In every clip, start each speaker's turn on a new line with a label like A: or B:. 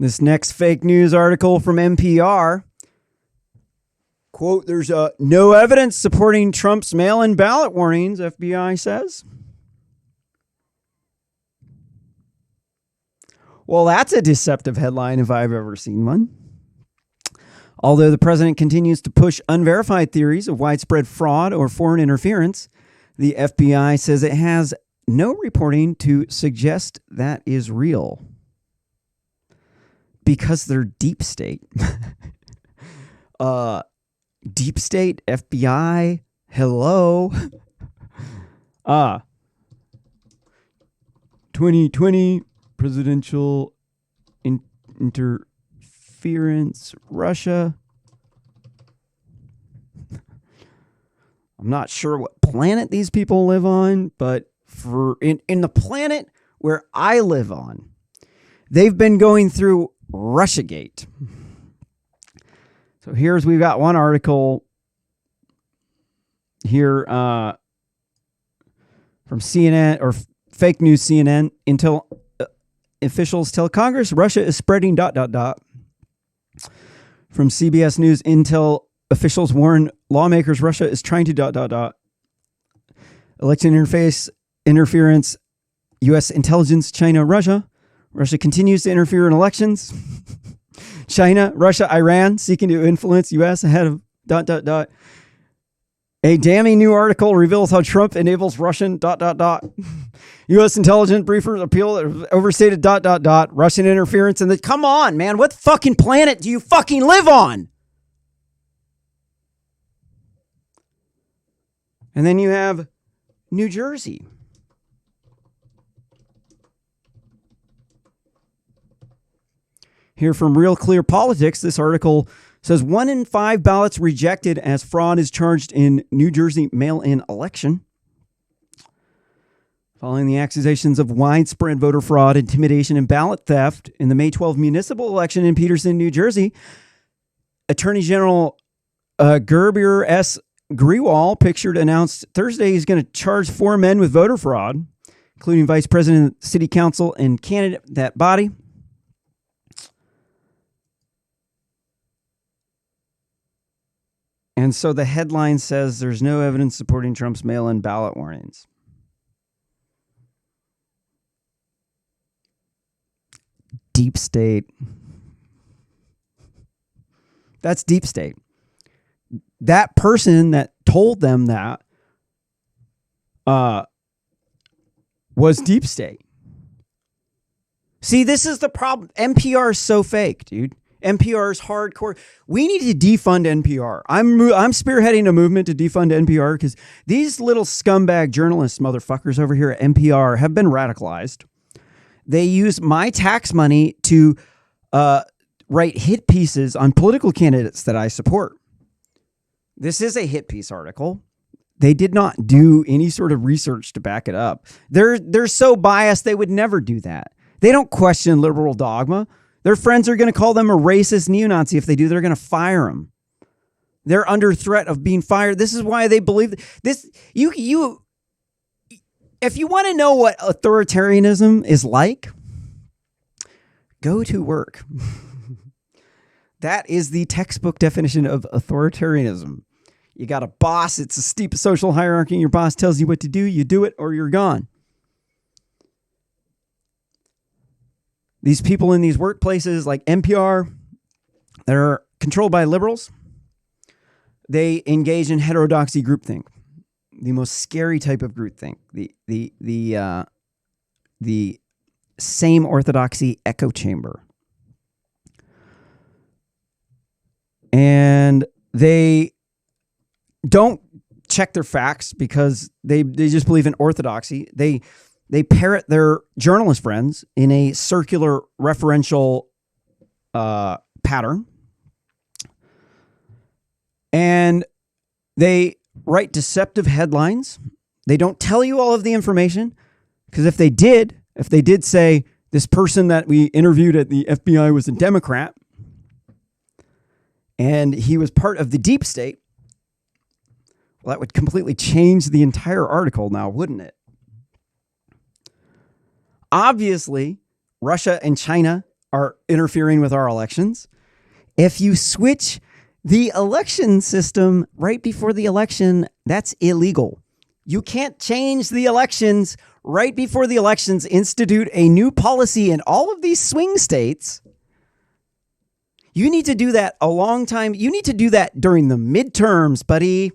A: This next fake news article from NPR. Quote, there's no evidence supporting Trump's mail-in ballot warnings, FBI says. Well, that's a deceptive headline if I've ever seen one. Although the president continues to push unverified theories of widespread fraud or foreign interference, the FBI says it has no reporting to suggest that is real. Because they're deep state. Deep state, FBI, hello. 2020 presidential interference, Russia. I'm not sure what planet these people live on, but in the planet where I live on, they've been going through Russiagate. So we've got one article here from CNN or fake news CNN. Intel officials tell Congress Russia is spreading ... From CBS News, Intel officials warn lawmakers Russia is trying to ... Election interference, U.S. intelligence, China, Russia. Russia continues to interfere in elections. China, Russia, Iran seeking to influence U.S. ahead of ... A damning new article reveals how Trump enables Russian ... U.S. intelligence briefers appeal overstated ... Russian interference. And come on, man, what fucking planet do you fucking live on? And then you have New Jersey. Here from Real Clear Politics, this article says 1 in 5 ballots rejected as fraud is charged in New Jersey mail-in election. Following the accusations of widespread voter fraud, intimidation, and ballot theft in the May 12 municipal election in Peterson, New Jersey, Attorney General Gurbir S. Grewal announced Thursday he's going to charge 4 men with voter fraud, including Vice President, City Council, and candidate that body. And so the headline says there's no evidence supporting Trump's mail-in ballot warnings. Deep state. That's deep state. That person that told them that was deep state. See, this is the problem. NPR is so fake, dude. NPR is hardcore. We need to defund NPR. I'm spearheading a movement to defund NPR because these little scumbag journalists, motherfuckers over here at NPR have been radicalized. They use my tax money to write hit pieces on political candidates that I support. This is a hit piece article. They did not do any sort of research to back it up. They're so biased they would never do that. They don't question liberal dogma. Their friends are going to call them a racist neo-Nazi. If they do, they're going to fire them. They're under threat of being fired. This is why they believe this. If you want to know what authoritarianism is like, go to work. That is the textbook definition of authoritarianism. You got a boss. It's a steep social hierarchy. And your boss tells you what to do. You do it or you're gone. These people in these workplaces like NPR that are controlled by liberals, they engage in heterodoxy groupthink, the most scary type of groupthink, the same orthodoxy echo chamber. And they don't check their facts because they just believe in orthodoxy. They parrot their journalist friends in a circular referential pattern. And they write deceptive headlines. They don't tell you all of the information because if they did say this person that we interviewed at the FBI was a Democrat and he was part of the deep state, well, that would completely change the entire article now, wouldn't it? Obviously, Russia and China are interfering with our elections. If you switch the election system right before the election, that's illegal. You can't change the elections right before the elections, institute a new policy in all of these swing states. You need to do that a long time. You need to do that during the midterms, buddy.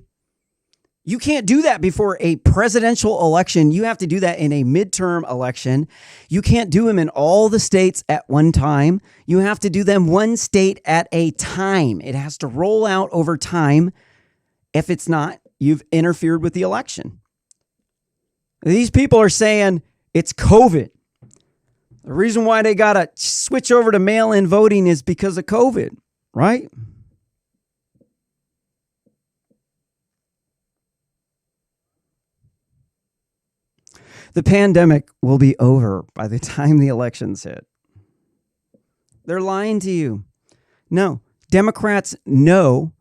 A: You can't do that before a presidential election. You have to do that in a midterm election. You can't do them in all the states at one time. You have to do them one state at a time. It has to roll out over time. If it's not, you've interfered with the election. These people are saying it's COVID. The reason why they got to switch over to mail-in voting is because of COVID, right? The pandemic will be over by the time the elections hit. They're lying to you. No, Democrats know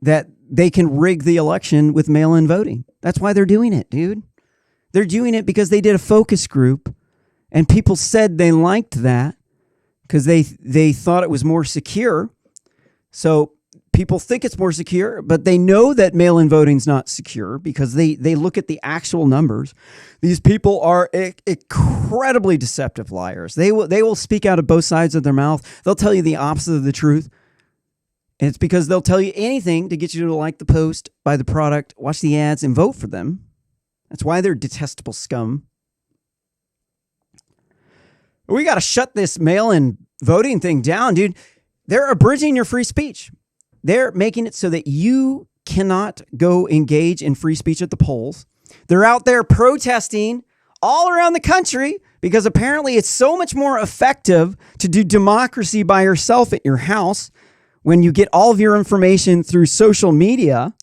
A: that they can rig the election with mail-in voting. That's why they're doing it, dude. They're doing it because they did a focus group and people said they liked that because they thought it was more secure. So people think it's more secure, but they know that mail-in voting is not secure because they look at the actual numbers. These people are incredibly deceptive liars. They will speak out of both sides of their mouth. They'll tell you the opposite of the truth. And it's because they'll tell you anything to get you to like the post, buy the product, watch the ads, and vote for them. That's why they're detestable scum. We got to shut this mail-in voting thing down, dude. They're abridging your free speech. They're making it so that you cannot go engage in free speech at the polls. They're out there protesting all around the country because apparently it's so much more effective to do democracy by yourself at your house when you get all of your information through social media,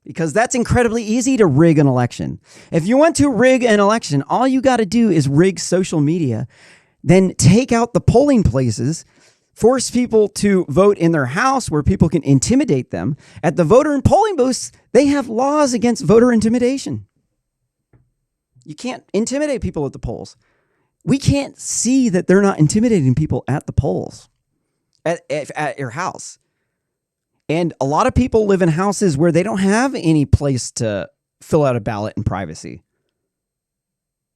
A: because that's incredibly easy to rig an election. If you want to rig an election, all you got to do is rig social media, then take out the polling places, force people to vote in their house where people can intimidate them. At the voter and polling booths, they have laws against voter intimidation. You can't intimidate people at the polls. We can't see that they're not intimidating people at the polls, at your house. And a lot of people live in houses where they don't have any place to fill out a ballot in privacy.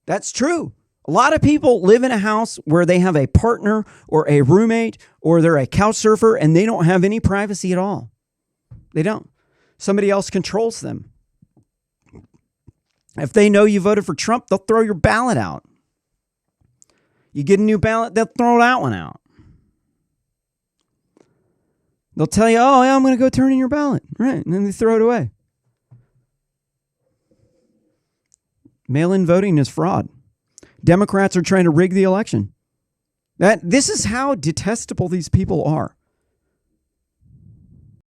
A: That's true. A lot of people live in a house where they have a partner or a roommate or they're a couch surfer and they don't have any privacy at all. They don't. Somebody else controls them. If they know you voted for Trump, they'll throw your ballot out. You get a new ballot, they'll throw that one out. They'll tell you, oh, yeah, I'm going to go turn in your ballot. Right. And then they throw it away. Mail-in voting is fraud. Democrats are trying to rig the election. This is how detestable these people are.